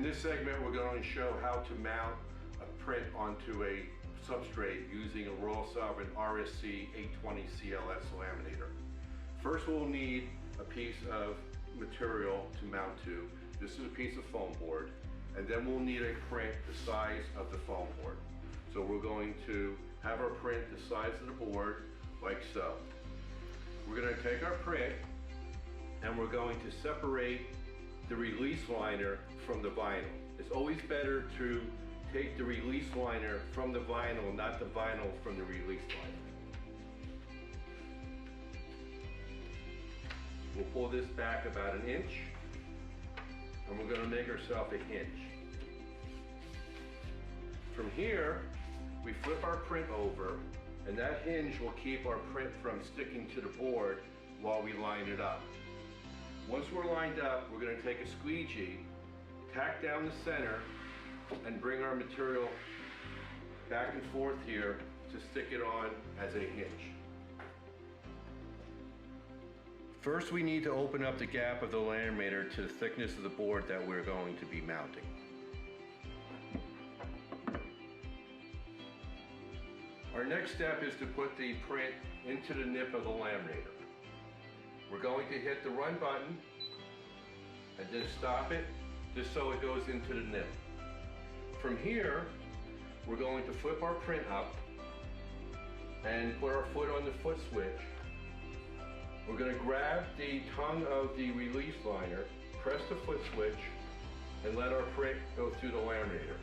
this segment, we're going to show how to mount a print onto a substrate using a raw solvent RSC-820CLS laminator. First, we'll need a piece of material to mount to. This is a piece of foam board, and then we'll need a print the size of the foam board. So we're going to have our print the size of the board, like so. We're going to take our print and we're going to separate the release liner from the vinyl. It's always better to take the release liner from the vinyl, not the vinyl from the release liner. We'll pull this back about 1 inch, and we're going to make ourselves a hinge. From here, we flip our print over, and that hinge will keep our print from sticking to the board while we line it up. Once we're lined up, we're going to take a squeegee, tack down the center, and bring our material back and forth here to stick it on as a hinge. First, we need to open up the gap of the laminator to the thickness of the board that we're going to be mounting. Our next step is to put the print into the nip of the laminator. We're going to hit the run button and then stop it just so it goes into the nip. From here, we're going to flip our print up and put our foot on the foot switch. We're going to grab the tongue of the release liner, press the foot switch, and let our print go through the laminator.